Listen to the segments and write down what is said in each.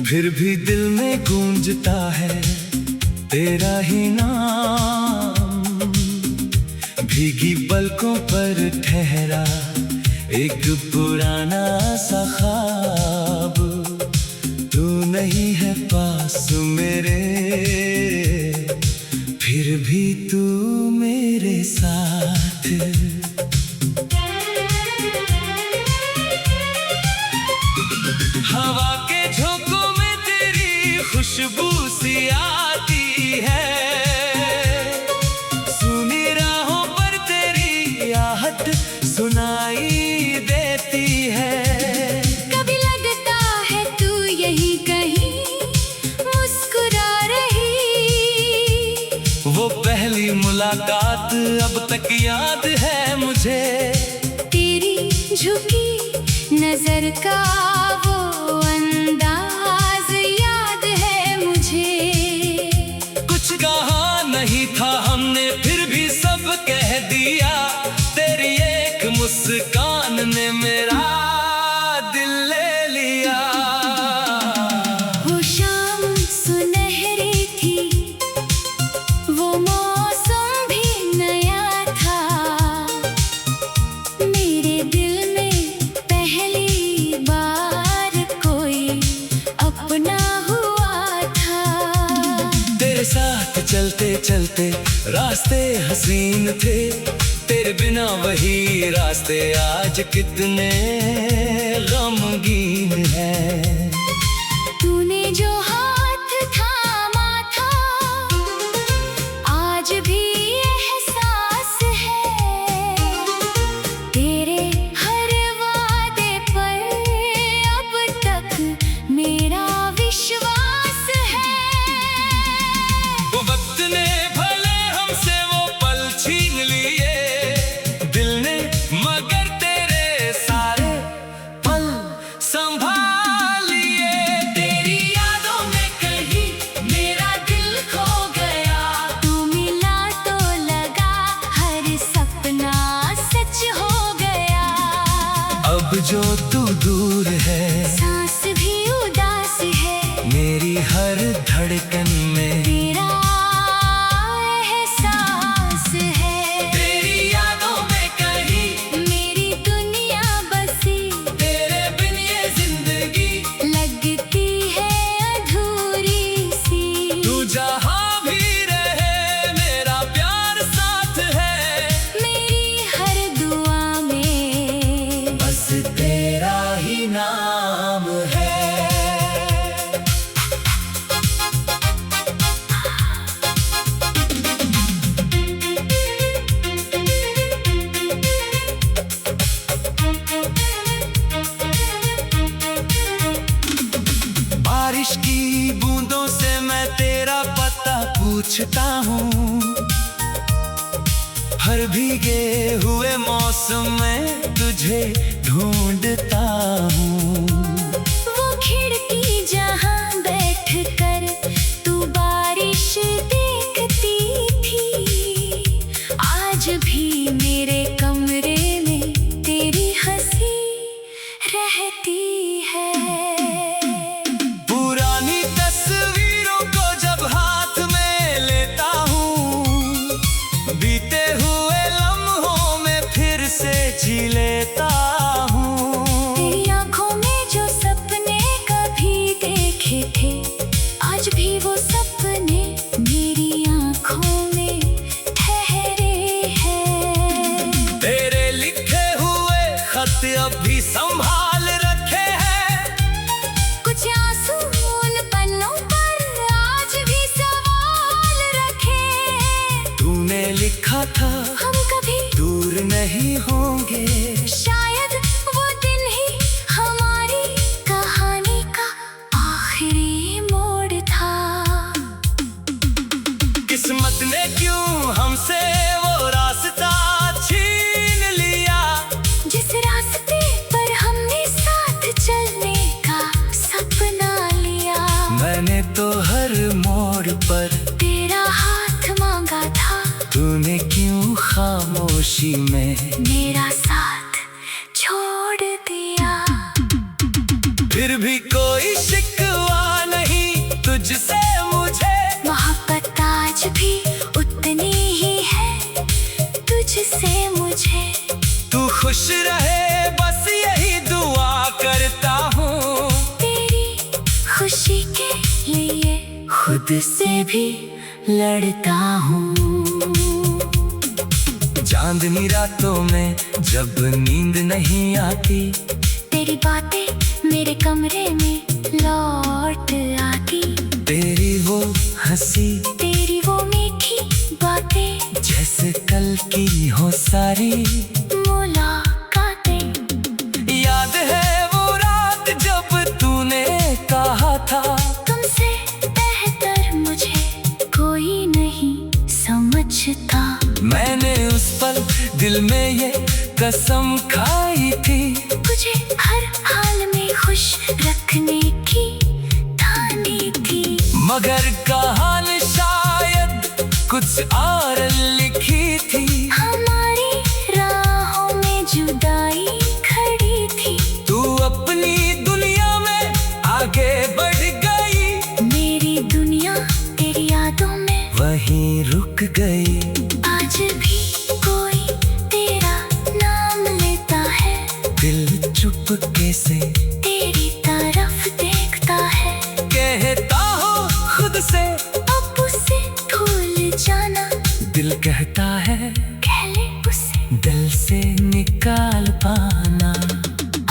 फिर भी दिल में गूंजता है तेरा ही नाम। भीगी पलकों पर ठहरा एक पुराना सा ख्वाब, तू नहीं है पास मेरे, फिर भी तू मेरे साथ। हवा के झोंकों में तेरी खुशबू सी आती है, सुनी राहों पर तेरी आहट सुनाई देती है। कभी लगता है तू यहीं कहीं मुस्कुरा रही, वो पहली मुलाकात अब तक याद है मुझे, तेरी झुकी नजर का वो अंदाज याद है मुझे। कुछ कहा नहीं था हमने फिर भी सब कह दिया, तेरी एक मुस्कान ने मेरा दिल ले लिया। वो शाम सुनहरी थी, वो मौसम भी नया था, मेरे दिल में पहली बार कोई अपना हुआ था। तेरे साथ चलते चलते रास्ते हसीन थे, तेरे बिना वही रास्ते आज कितने गमगीन हैं। तूने जो हाथ थामा था आज भी एहसास है, तेरे हर वादे पर अब तक मेरा विश्वास है। वो वक्त ने भले हमसे वो पल छीन लिए, दिल ने मगर तेरे सारे पल संभाल लिए। तेरी यादों में कहीं मेरा दिल खो गया, तू मिला तो लगा हर सपना सच हो गया। अब जो तू दूर है, सांस भी उदास है, मेरी हर धड़कन में तेरा एहसास है। तेरी यादों में कहीं मेरी दुनिया बसी, तेरे बिन ये जिंदगी लगती है अधूरी सी। तू जहाँ भी रहे मेरा प्यार साथ है, मेरी हर दुआ में बस तेरा ही नाम है। बारिश की बूंदों से मैं तेरा पता पूछता हूँ, हर भीगे हुए मौसम में तुझे ढूंढता हूँ। वो खिड़की जहाँ बैठ कर तू बारिश देखती थी, आज भी मेरे कमरे में तेरी हंसी रहती है। पुरानी तस्वीरों को जब हाथ में लेता हूँ, बीते हुए लम्हों में फिर से जी लेता हूँ। तेरी आँखों में जो सपने कभी देखे थे, आज भी वो सपने मेरी आँखों में ठहरे हैं। तेरे लिखे हुए खत अब भी संभाल रखे हैं, कुछ आंसू उन पन्नों पर आज भी सवाल रखे। तूने लिखा था हम कभी दूर नहीं होंगे, शायद वो दिन ही हमारी कहानी का आखिरी मोड़ था। किस्मत ने क्यों हमसे वो रास्ता छीन लिया, जिस रास्ते पर हमने साथ चलने का सपना लिया। मैंने तो हर मोड़ पर तेरा हाथ मांगा था, तूने क्यों खामोशी में मेरा साथ छोड़ दिया। फिर भी कोई शिकवा से मुझे। तू खुश रहे बस यही दुआ करता हूँ। तेरी खुशी के लिए खुद से भी लड़ता हूँ। चांदनी रातों में जब नींद नहीं आती, तेरी बातें मेरे कमरे में लौट आती। तेरी वो हंसी, तेरी वो मीठी बातें, जैसे कल की हो सारी मुलाकातें। याद है वो रात जब तूने कहा था, तुमसे बेहतर मुझे कोई नहीं समझता। मैंने उस पल दिल में ये कसम खाई थी, तुझे हर हाल में खुश रखने की ठानी थी। मगर कहानी शायद कुछ और लिखी थी। हमारी राहों में जुदाई खड़ी थी। तू अपनी दुनिया में आगे बढ़ गई, मेरी दुनिया तेरी यादों में वहीं रुक गई। आज भी कोई तेरा नाम लेता है, दिल चुपके से तेरी तरफ देखता है। कहता हूँ खुद से अब उसे भूल जाना, दिल कहता है कह ले उसे दिल से निकाल पाना।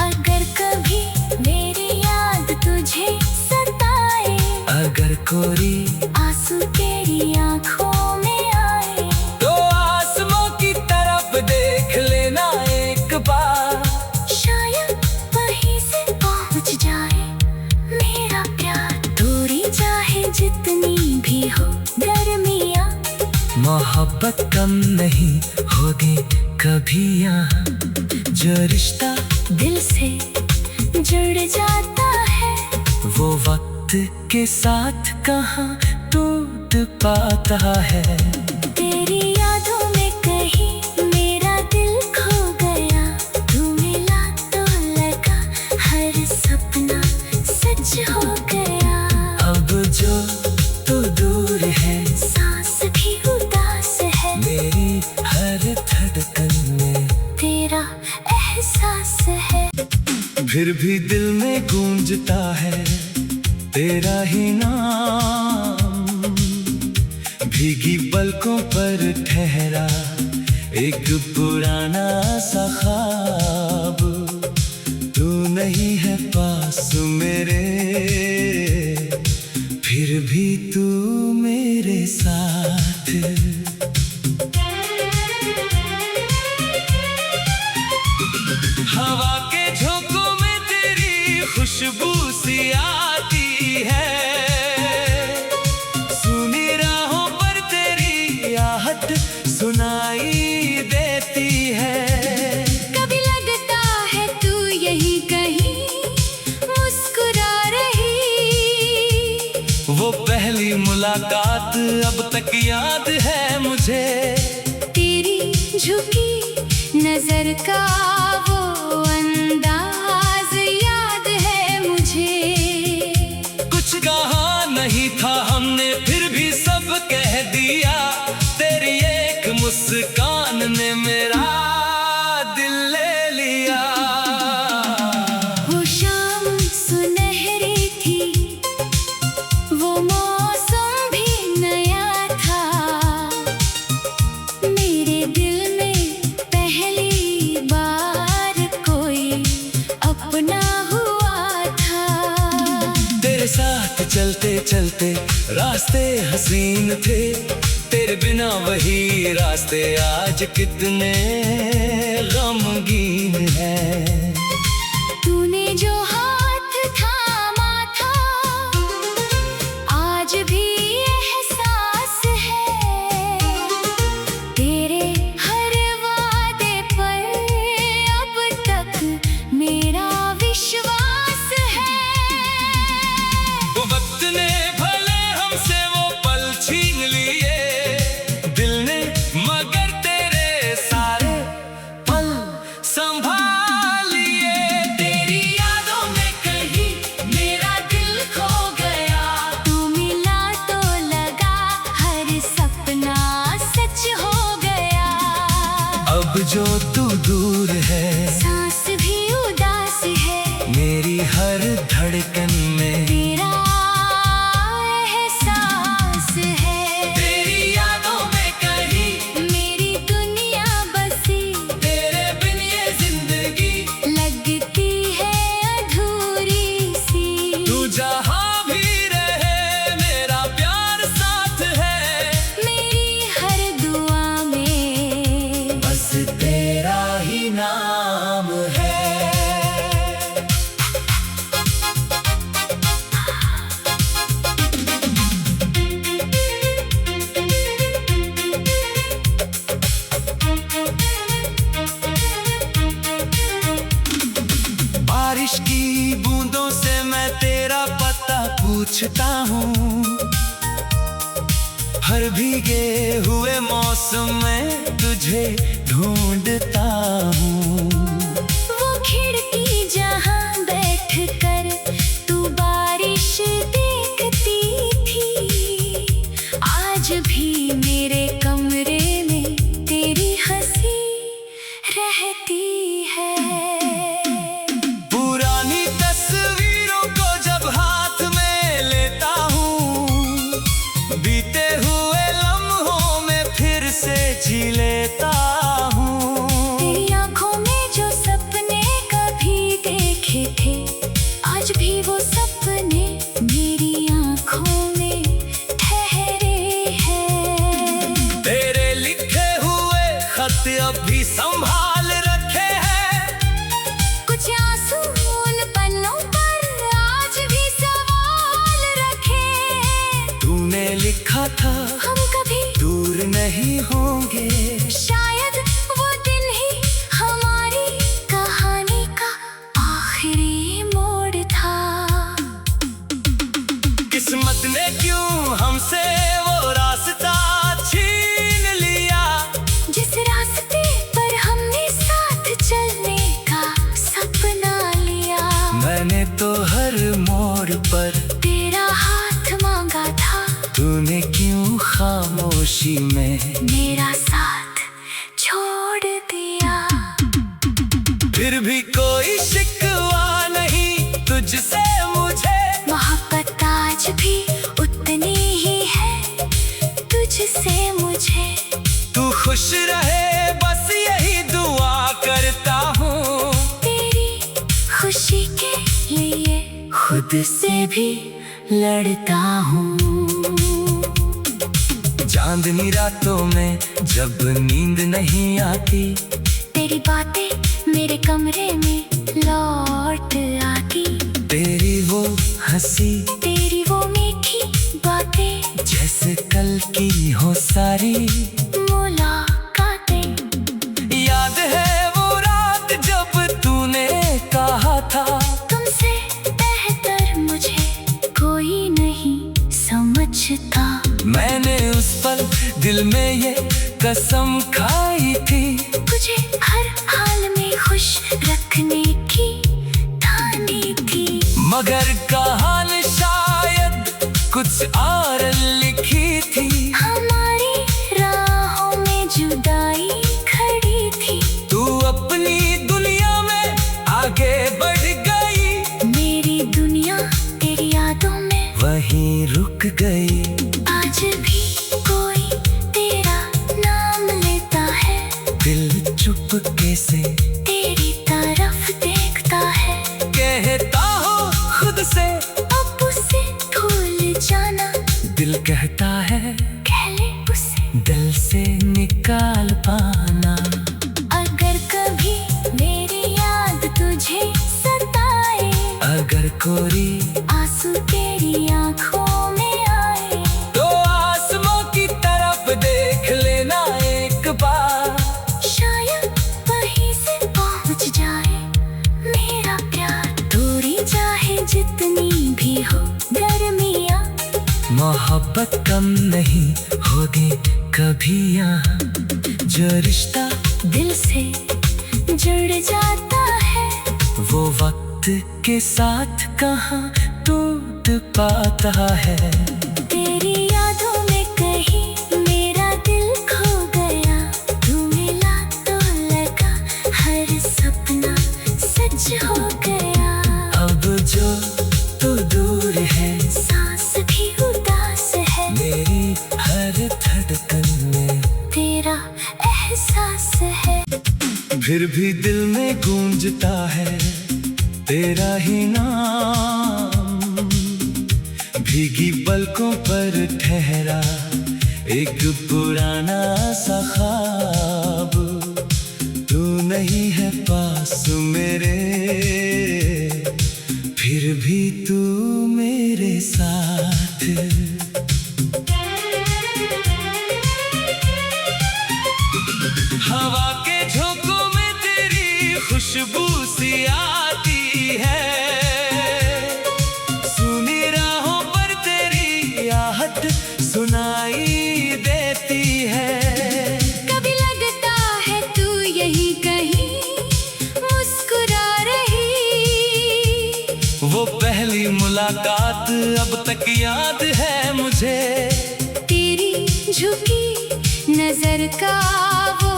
अगर कभी मेरी याद तुझे सताए, अगर कोई आंसू तेरी आंखों में आए, तो आसमां की तरफ देख लेना एक बार। शायद वहीं से पहुंच जाए मेरा प्यार। दूरी चाहे जितनी भी हो गर्मियाँ, मोहब्बत कम नहीं होगी कभी यहाँ। जो रिश्ता दिल से जुड़ जाता है, वो वक्त के साथ कहाँ टूट पाता है। तेरी यादों में कहीं मेरा दिल खो गया। तू मिला तो लगा हर सपना सच हो गया। अब जो तू दूर है, सांस भी उदास है, मेरी हर धड़कन में तेरा एहसास है। फिर भी दिल में गूंजता है तेरा ही नाम। भीगी पलकों पर ठहरा एक पुराना सा ख्वाब। तू नहीं है पास मेरे, फिर भी तू मेरे साथ। हवा के झोंकों में तेरी खुशबू सी आती है। सुनी राहों पर तेरी आहट सुनाई देती है। कभी लगता है तू यहीं कहीं मुस्कुरा रही। वो पहली मुलाकात अब तक याद है मुझे। तेरी झुकी नजर का वो अंदाज याद है मुझे। कुछ कहा नहीं था हमने, फिर भी सब कह दिया। तेरी एक मुस्कान ने मेरा दिल ले लिया। वो शाम सुनहरी थी, वो मौसम भी नया था। मेरे दिल में पहली बार कोई अपना हुआ था। तेरे साथ चलते चलते रास्ते हसीन थे। तेरे बिना वही रास्ते आज कितने गमगीन हैं। तूने जो हाथ थामा था, आज भी एहसास है। तेरे हर वादे पर अब तक मेरा विश्वास है। वो वक्त ने भले हमसे वो पल छीन लिए, दिल ने मगर तेरे सारे पल संभाल जहाँ भी रहे मेरा प्यार साथ है। मेरी हर दुआ में बस तेरा ही नाम है। बारिश की बूंदों से मैं तेरा पता पूछता हूँ। हर भीगे हुए मौसम में तुझे ढूंढता हूँ। वो खिड़की जहाँ बैठ कर तू बारिश देखती थी, आज भी मेरे कमरे में तेरी हंसी रहती है। पुरानी तस्वीरों को जब हाथ में लेता हूँ, बीते हुए लम्हों में फिर से जी लेता हूँ। तेरी आँखों में जो सपने कभी देखे थे, आज भी वो सपने मेरी आँखों में ठहरे हैं। तेरे लिखे हुए खत अब भी संभाल रखे हैं। कुछ आंसू उन पन्नों पर आज भी सवाल रखे। तूने लिखा था हम कभी दूर नहीं होंगे। शायद वो दिन ही हमारी कहानी का आखिरी मोड़ था। किस्मत ने क्यों हमसे वो रास्ता छीन लिया, जिस रास्ते पर हमने साथ चलने का सपना लिया। मैंने तो हर मोड़ पर तेरा हाथ मांगा था, तूने क्यों खामोशी में मेरा साथ छोड़ दिया। फिर भी कोई शिकवा नहीं तुझसे मुझे। मोहब्बत आज भी उतनी ही है तुझसे मुझे। तू खुश रहे बस यही दुआ करता हूँ। तेरी खुशी के लिए खुद से भी लड़ता हूँ। चांदनी रातों में जब नींद नहीं आती, तेरी बातें मेरे कमरे में लौट आती। तेरी वो हंसी, तेरी वो मीठी बातें, जैसे कल की हो सारी मुलाकातें। याद है वो रात जब तूने कहा था, तुमसे बेहतर मुझे कोई नहीं समझता। मैंने उस पल दिल में ये कसम खाई थी, तुझे हर हाल में खुश रखने की ठानी थी। मगर कहानी शायद कुछ और लिखी थी। हमारी राहों में जुदाई खड़ी थी। तू अपनी दुनिया में आगे बढ़ गई, मेरी दुनिया तेरी यादों में वहीं रुक गई। आज भी कोई तेरा नाम लेता है, दिल चुपके से तेरी तरफ देखता है। कहता हो खुद से अब उसे भूल जाना, दिल कहता है कह ले उसे दिल से निकाल पाना। अगर कभी मेरी याद तुझे सताए, अगर कोई आंसू तेरी आंखों में आए, तो आसमां की तरफ देख लेना एक बार। शायद वहीं से पहुंच जाए मेरा प्यार। दूरी चाहे जितनी भी हो गर्मियाँ, मोहब्बत कम नहीं होगी कभी यहाँ। जो रिश्ता दिल से जुड़ जाता है, वो वक्त के साथ कहाँ टूट पाता है। तेरी यादों में कहीं मेरा दिल खो गया। तू मिला तो लगा हर सपना सच हो गया। अब जो तू दूर है, सांस भी उदास है, मेरी हर धड़कन में तेरा एहसास है। फिर भी दिल में गूंजता है तेरा ही नाम। भीगी पलकों पर ठहरा एक पुराना सा ख्वाब। तू नहीं है पास मेरे, फिर भी तू मेरे साथ। हवा के झोंकों में तेरी खुशबू सी आती है, सुनी राहों पर तेरी आहट सुनाई देती है। कभी लगता है तू यहीं कहीं मुस्कुरा रही, वो पहली मुलाकात अब तक याद है मुझे। तेरी झुकी नजर का वो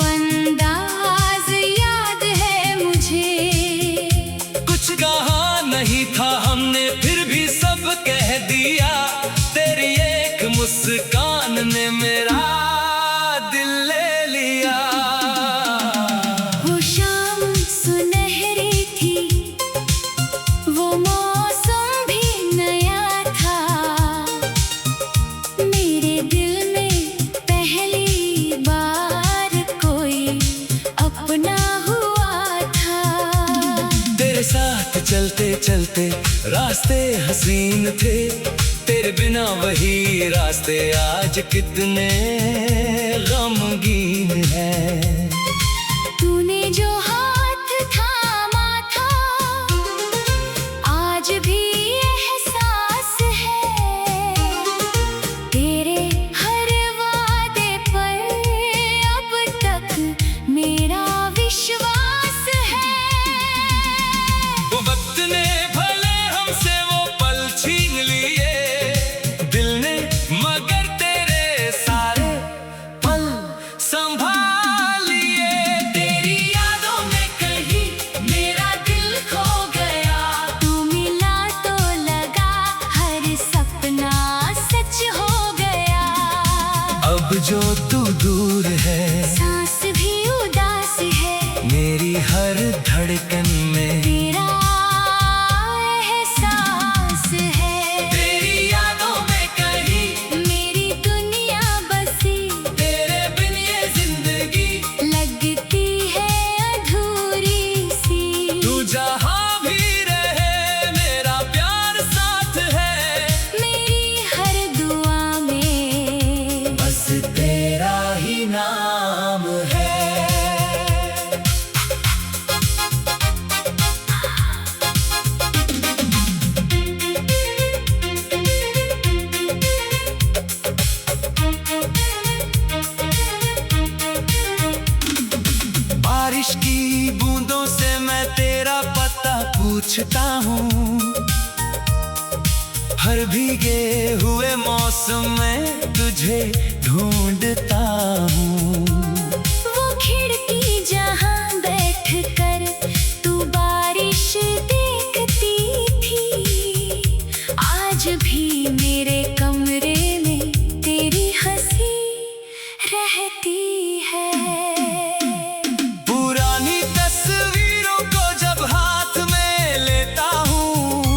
अंदाज याद है मुझे। कुछ कहा नहीं था हमने, फिर भी सब कह दिया। तेरी एक मुस्कान ने मेरा दिल ले लिया। वो शाम सुनहरी थी, वो मौसम भी नया था। मेरे दिल में पहली बार कोई अपना हुआ था। तेरे साथ चलते चलते रास्ते हसीन थे, तेरे बिना वही रास्ते आज कितने गमगीन हैं। तूने जो हाथ थामा था आज भी एहसास है। तेरे हर वादे पर अब तक मेरा विश्वास है। वो वक्त ने भले हमसे वो पल छीन लिए, दिल ने मगर तेरे सारे पल संभाल लिए। तेरी यादों में कहीं मेरा दिल खो गया, तू मिला तो लगा हर सपना सच हो गया। अब जो तू दूर है, सांस भी उदास है, मेरी हर धड़कन में तेरा एहसास है। तेरी यादों में कहीं मेरी दुनिया बसी, तेरे बिन ये जिंदगी लगती है अधूरी सी। तू जहाँ भी रहे मेरा प्यार साथ है। मेरी हर दुआ में बस तेरा ही नाम है। बारिश की बूंदों से मैं तेरा पता पूछता हूँ, हर भीगे हुए मौसम में तुझे ढूंढता हूँ। वो खिड़की जहाँ बैठ कर तू बारिश देखती थी, आज भी मेरे कमरे में तेरी हंसी रहती है। पुरानी तस्वीरों को जब हाथ में लेता हूँ,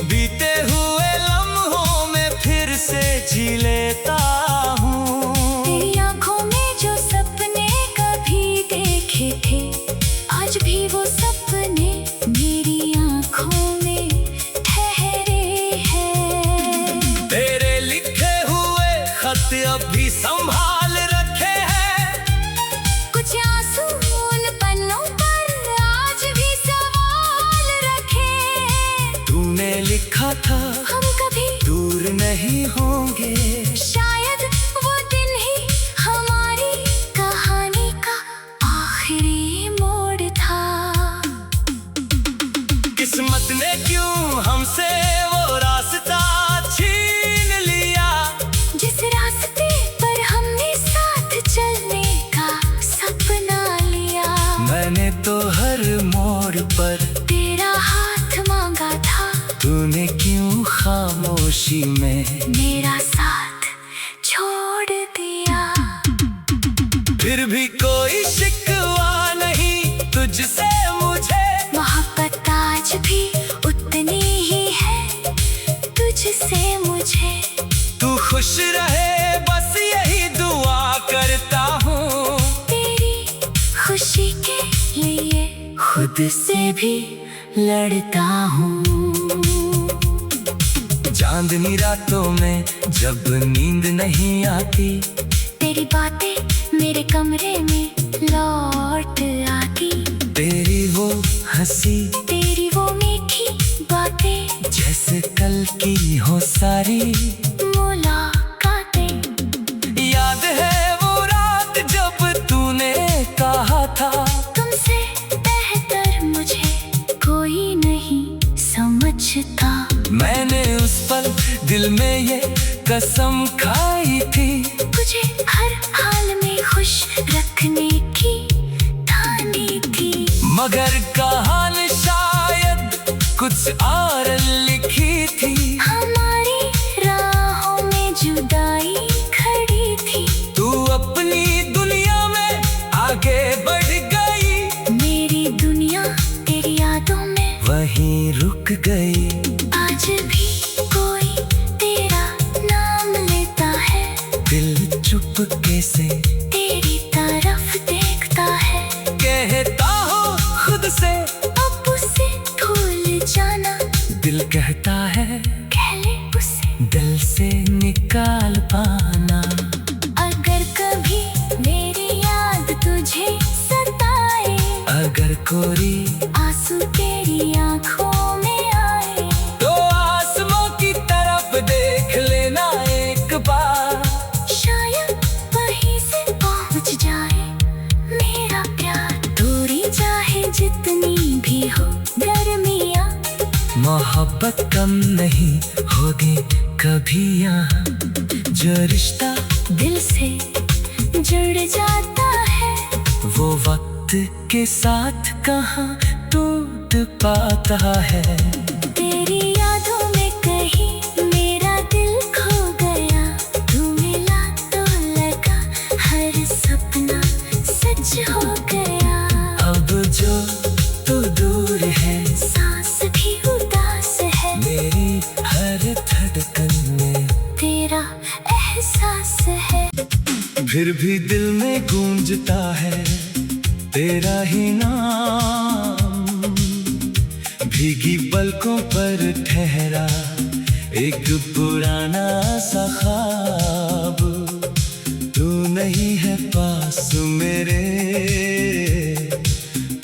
बीते हुए लम्हों में फिर से जी लेता हूँ। तेरी आंखों में जो सपने कभी देखे थे, आज भी वो सपने मेरी आंखों में ठहरे हैं। तेरे लिखे हुए खत अब भी संभाल रखे हैं, कुछ आंसू उन पन्नों पर आज भी सवाल रखे। तूने लिखा था हम कभी दूर नहीं होंगे, शायद वो दिन ही हमारी कहानी का आखिरी मोड़ था। किस्मत ने क्यों हमसे वो रास्ता छीन लिया, जिस रास्ते पर हमने साथ चलने का सपना लिया। मैंने तो हर मोड़ पर तेरा हाथ मांगा था, तूने क्यों खामोशी में मेरा साथ छोड़ दिया। फिर भी कोई शिकवा नहीं तुझसे मुझे, मोहब्बत आज भी उतनी ही है तुझ से मुझे। तू खुश रहे बस यही दुआ करता हूँ। तेरी खुशी के लिए खुद से भी लड़ता हूँ। चांदनी रातों में जब नींद नहीं आती, तेरी बातें मेरे कमरे में लौट आती। तेरी वो हंसी, तेरी वो मीठी बातें, जैसे कल की हो सारी मुलाकातें। याद है वो रात जब तूने कहा था, तुमसे बेहतर मुझे कोई नहीं समझता। मैंने उस पल दिल में ये कसम खाई थी, तुझे हर हाल में खुश रखने की ठानी थी। मगर कहानी शायद कुछ और लिखी थी। हमारी राहों में जुदाई खड़ी थी। तू अपनी दुनिया में आगे बढ़ गई, मेरी दुनिया तेरी यादों में वहीं रुक गई। आज भी कोई तेरा नाम लेता है, दिल चुपके से तेरी तरफ देखता है। कहता हूँ खुद से अब उसे भूल जाना, दिल कहता है कह ले उसे दिल से निकाल पाना। अगर कभी मेरी याद तुझे सताए, अगर कोई आंसू तेरी आंखों में आए, तो आसमां की तरफ देख लेना एक बार। शायद वहीं से पहुंच जाए मेरा प्यार। दूरी चाहे जितनी भी हो गर्मियाँ, मोहब्बत कम नहीं होगी कभी यहाँ। जो रिश्ता दिल से जुड़ जाता है, वो वक्त के साथ कहाँ टूट पाता है। तेरी यादों में कहीं मेरा दिल खो गया। तू मिला तो लगा हर सपना सच हो गया। अब जो तू दूर है, सांस भी उदास है, मेरी हर धड़कन में तेरा एहसास है। फिर भी दिल में गूंजता है तेरा ही नाम। भीगी पलकों पर ठहरा एक पुराना सा ख्वाब। तू नहीं है पास मेरे,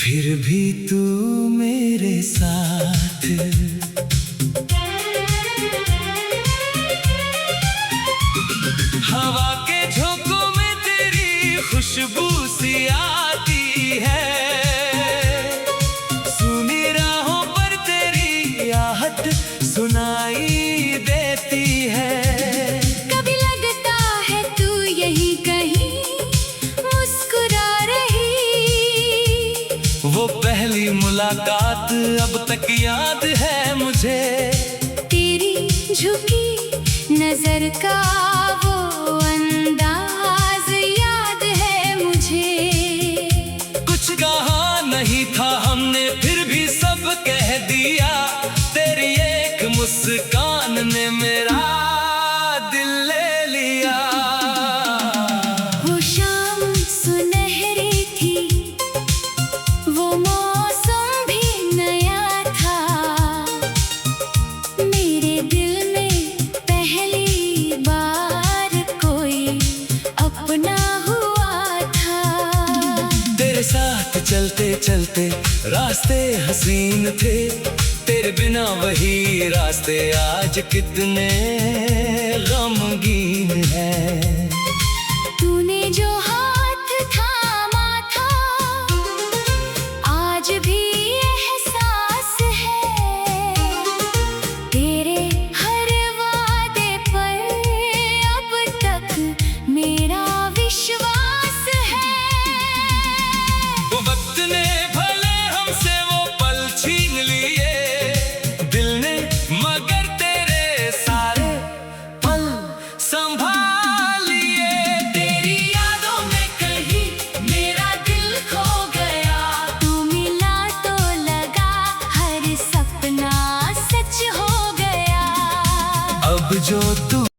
फिर भी तू मेरे साथ। हवा के झोंकों में तेरी खुशबू सी आती है। सुनी राहों पर तेरी आहट सुनाई देती है। कभी लगता है तू यही कहीं मुस्कुरा रही। वो पहली मुलाकात अब तक याद है मुझे। तेरी झुकी नजर का वो अंदाज याद है मुझे। कुछ कहा नहीं था हमने, फिर भी सब कह दिया। तेरी एक मुस्कान ने मेरा दिल ले लिया। वो शाम सुनहरी थी, वो मौसम भी नया था। मेरे दिल में पहली बार कोई अपना हुआ था। तेरे साथ चलते चलते रास्ते हसीन थे। तेरे बिना वही रास्ते आज कितने गमगीन